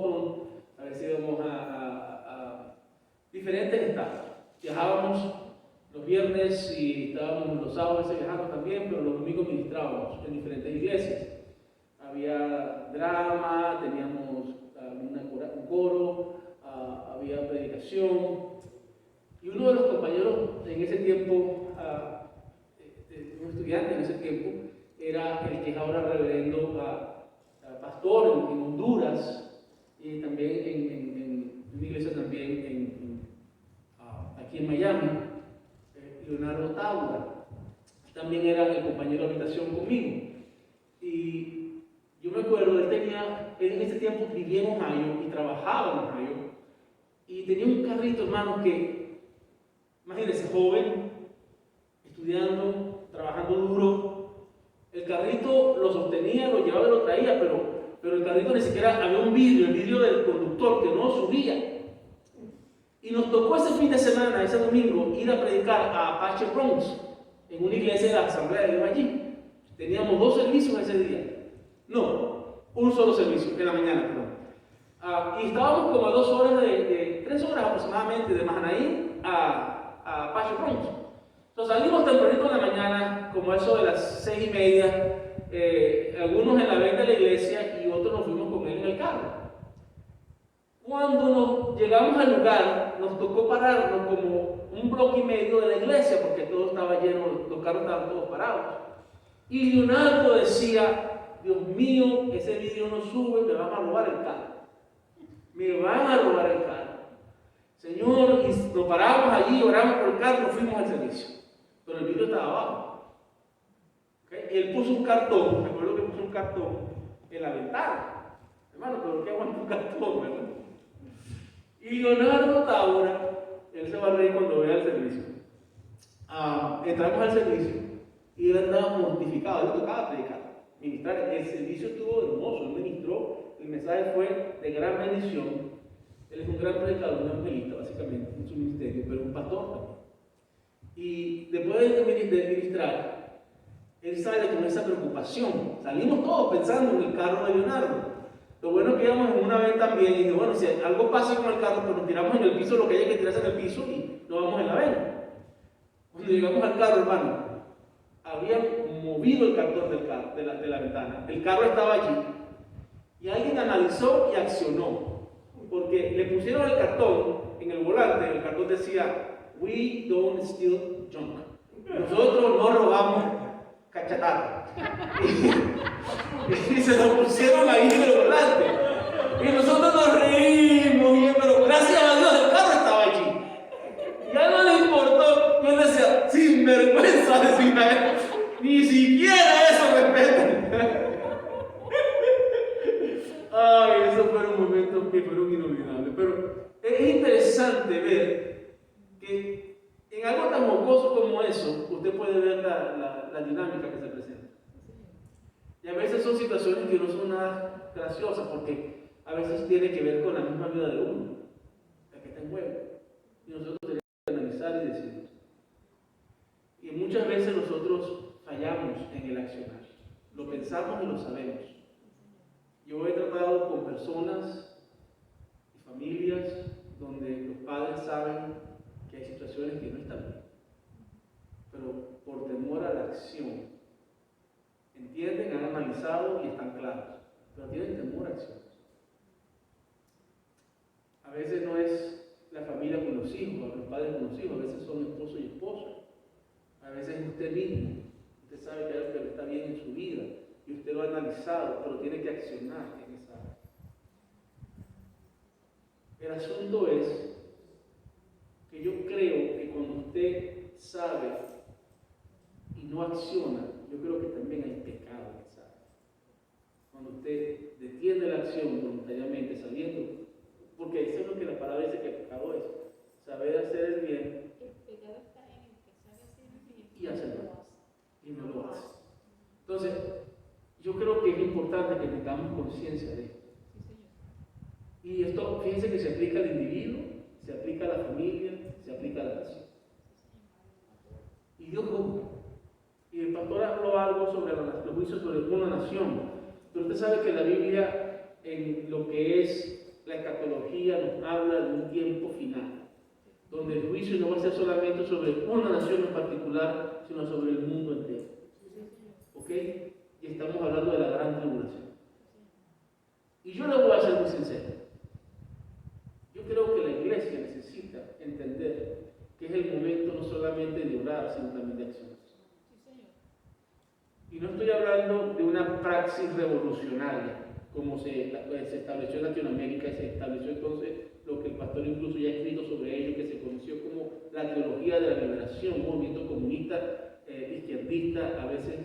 diferentes estados. Viajábamos los viernes y estábamos los sábados viajando también, pero los domingos ministrábamos en diferentes iglesias. Había drama, teníamos un coro, había predicación. Y uno de los compañeros en ese tiempo, un estudiante en ese tiempo, era el que es ahora reverendo pastor en Honduras y también en una iglesia también aquí en Miami, Leonardo Taura. También era el compañero de habitación conmigo. Y yo me acuerdo, él en ese tiempo vivía en Ohio y trabajaba en Ohio. Y tenía un carrito, hermano, que, imagínense, joven, estudiando, trabajando duro. El carrito lo sostenía, lo llevaba y lo traía, pero el carrito ni siquiera había un vidrio, el vidrio del conductor que no subía. Y nos tocó ese fin de semana, ese domingo, ir a predicar a Apache Bronx, en una iglesia de la Asamblea de Dios allí. Teníamos 2 servicios ese día. No, un solo servicio, en la mañana, perdón. Y estábamos como a 2 horas, 3 horas aproximadamente, de Mahanaim a Apache Bronx. Entonces salimos tempranito en la mañana, como eso de las 6:30, algunos en la venta de la iglesia y otros nos fuimos con él en el carro. Cuando llegamos al lugar, nos tocó pararnos como 1,5 bloques de la iglesia, porque todo estaba lleno, los carros estaban todos parados. Y Leonardo decía, Dios mío, ese vidrio no sube, me van a robar el carro. Me van a robar el carro. Señor, y nos paramos allí, oramos por el carro, nos fuimos al servicio. Pero el vidrio estaba abajo. ¿Okay? Y él puso un cartón, me acuerdo que puso un cartón en la ventana. Hermano, pero ¿qué aguanta un cartón, verdad? Y Leonardo Taura, él se va a reír cuando vea el servicio. Entramos al servicio y él andaba mortificado, él tocaba predicar, ministrar. El servicio estuvo hermoso, él ministró, el mensaje fue de gran bendición. Él es un gran predicador, un evangelista, básicamente, en su ministerio, pero un pastor también. Y después de ministrar, él sale con esa preocupación. Salimos todos pensando en el carro de Leonardo. Lo bueno es que íbamos en una vez también y dije, bueno, si algo pasa con el carro, pues nos tiramos en el piso, lo que haya que tirarse en el piso y nos vamos en la vena. Cuando llegamos al carro, hermano, habían movido el cartón del carro, de la ventana. El carro estaba allí y alguien analizó y accionó, porque le pusieron el cartón en el volante. El cartón decía, "We don't steal junk". Nosotros no robamos cachatada. Y se lo pusieron ahí en el volante. Y nosotros nos reímos, pero gracias a Dios el carro estaba allí. Ya no le importó. Yo decía, sin vergüenza, decía él, ni siquiera eso respetan. Ay, esos fueron momentos que fueron inolvidables. Pero es interesante ver que en algo tan jocoso como eso, usted puede ver la dinámica que se presenta. Y a veces son situaciones que no son nada graciosas, porque a veces tiene que ver con la misma vida de uno, la que está en juego. Y nosotros tenemos que analizar y decidir. Y muchas veces nosotros fallamos en el accionar. Lo pensamos y lo sabemos. Yo he tratado con personas y familias donde los padres saben que hay situaciones que no están bien, pero por temor a la acción, entienden, han analizado y están claros, pero tienen temor a acciones. A veces no es la familia con los hijos, los padres con los hijos, a veces son esposo y esposa. A veces es usted mismo. Usted sabe que hay algo que no está bien en su vida y usted lo ha analizado, pero tiene que accionar en esa área. El asunto es que yo creo que cuando usted sabe y no acciona, yo creo que también hay pecado en esa área. Cuando usted detiene la acción voluntariamente, sabiendo, porque eso es lo que la palabra dice que el pecado es, saber hacer el bien. El pecado está en el que sabe hacer el bien Y hacerlo. Y no lo hace. Entonces, yo creo que es importante que tengamos conciencia de esto. Sí, señor. Y esto, fíjense que se aplica al individuo, se aplica a la familia, se aplica a la nación. Y Dios juzga. Y el pastor habló algo sobre los juicios sobre una nación. Pero usted sabe que la Biblia, en lo que es la escatología, nos habla de un tiempo final. donde el juicio no va a ser solamente sobre una nación en particular, sino sobre el mundo entero. ¿Ok? Y estamos hablando de la gran tribulación. Y yo le voy a ser muy sincero. Yo creo que la iglesia necesita entender que es el momento no solamente de orar, sino también de accionar. Y no estoy hablando de una praxis revolucionaria, como se estableció en Latinoamérica y se estableció entonces lo que el pastor incluso ya ha escrito sobre ello, que se conoció como la teología de la liberación, un movimiento comunista, izquierdista, a veces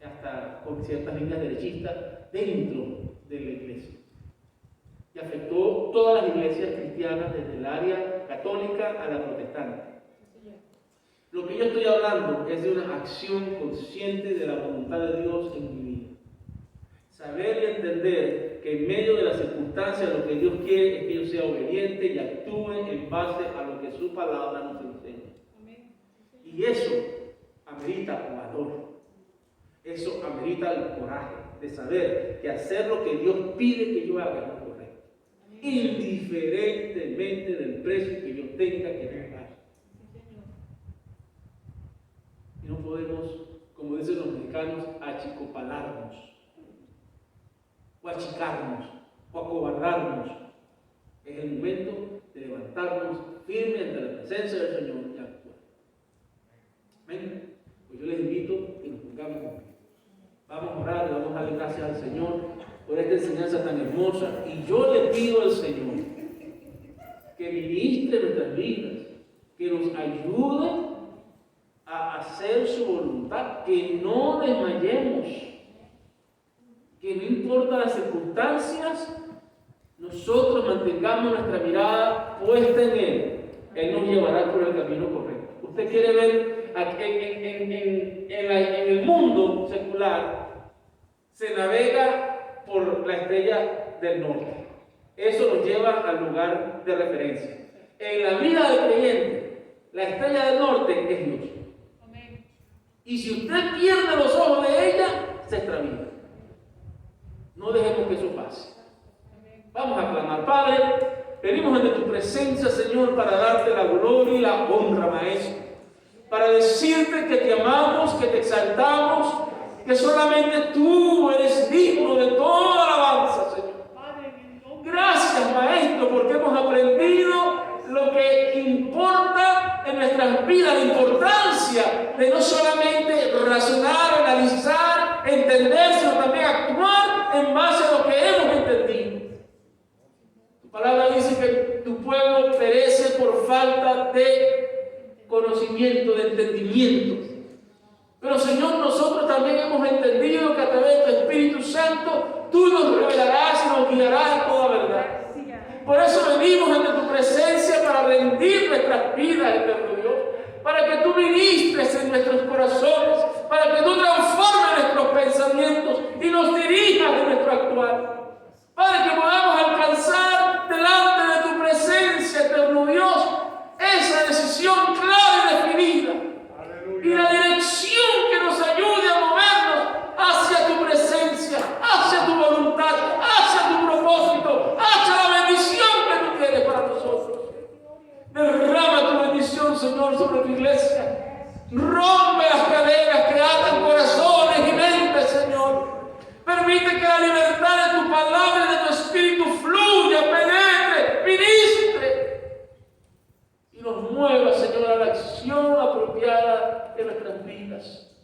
hasta con ciertas líneas derechistas dentro de la iglesia. Y afectó todas las iglesias cristianas, desde el área católica a la protestante. Lo que yo estoy hablando es de una acción consciente de la voluntad de Dios en mi vida. Saber y entender que en medio de las circunstancias lo que Dios quiere es que yo sea obediente y actúe en base a lo que su palabra nos enseña. Y eso amerita valor. Eso amerita el coraje de saber que hacer lo que Dios pide que yo haga es lo correcto. Indiferentemente del precio que yo tenga que pagar. Y no podemos, como dicen los mexicanos, achicopalarnos, o achicarnos, o acobardarnos. Es el momento de levantarnos firme ante la presencia del Señor y actuar. Amén. Pues yo les invito a que nos pongamos en pie. Vamos a orar y vamos a darle gracias al Señor por esta enseñanza tan hermosa. Y yo le pido al Señor que ministre nuestras vidas, que nos ayude a hacer su voluntad, que no desmayemos, que no importa las circunstancias, nosotros mantengamos nuestra mirada puesta en Él. Él nos llevará por el camino correcto. Usted quiere ver en el mundo secular, se navega por la estrella del norte. Eso nos lleva al lugar de referencia. En la vida del creyente, la estrella del norte es Dios. Y si usted pierde los ojos de ella, se extravía. No dejemos que eso pase. Vamos a clamar. Padre, venimos ante tu presencia, Señor, para darte la gloria y la honra, Maestro. Para decirte que te amamos, que te exaltamos, que solamente tú eres digno de toda alabanza, Señor. Gracias, Maestro, porque hemos aprendido lo que importa en nuestras vidas, la importancia de no solamente razonar, analizar, entender, sino también actuar en base a lo que hemos entendido. Tu palabra dice que tu pueblo perece por falta de conocimiento, de entendimiento. Pero Señor, nosotros también hemos entendido que a través de tu Espíritu Santo tú nos revelarás y nos guiarás en toda verdad. Por eso venimos ante tu presencia para rendir nuestras vidas, eterno Dios, para que tú ministres en nuestros corazones, para que tú transformes nuestros pensamientos y nos dirijas en nuestro actuar, para que podamos alcanzar delante de tu presencia, eterno Dios, esa decisión clara y definida. Aleluya. Y la dirección que nos ayude a movernos hacia tu presencia, hacia tu voluntad, hacia tu propósito, hacia la bendición que tú tienes para nosotros. Derrama tu bendición, Señor, sobre tu iglesia. Rompe las cadenas que atan corazones y mentes, Señor. Permite que la libertad de tu palabra y de tu espíritu fluya, penetre, ministre y nos mueva, Señor, a la acción apropiada de nuestras vidas.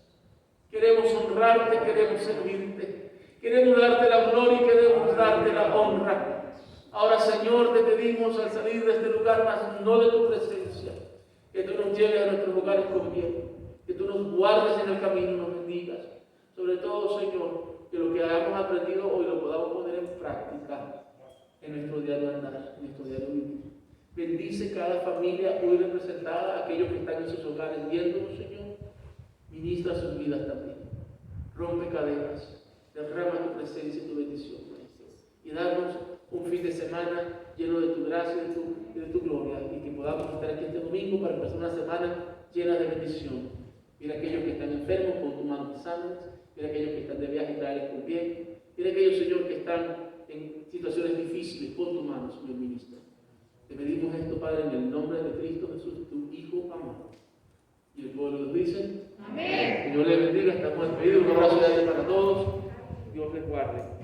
Queremos honrarte, queremos servirte, queremos darte la gloria y queremos darte la honra. Ahora, Señor, te pedimos al salir de este lugar, mas no de tu presencia, que tú nos lleves a nuestros lugares con bien, que tú nos guardes en el camino y nos bendigas. Sobre todo, Señor, que lo que hayamos aprendido hoy lo podamos poner en práctica en nuestro diario andar, en nuestro diario vivir. Bendice cada familia hoy representada, aquellos que están en sus hogares viéndonos, Señor. Ministra sus vidas también. Rompe cadenas, derrama tu presencia y tu bendición, Maestro. Y darnos un fin de semana lleno de tu gracia y de tu gloria, y que podamos estar aquí este domingo para empezar una semana llena de bendición. Mira aquellos que están enfermos, con tu mano sanas. Mira aquellos que están de viaje, tráeles con bien. Mira aquellos, Señor, que están en situaciones difíciles, pon tu mano, Señor ministro. Te pedimos esto, Padre, en el nombre de Cristo Jesús, tu Hijo amado. Y el pueblo dice, Amén. Señor les bendiga, estamos despedidos. Un abrazo de para todos. Dios les guarde.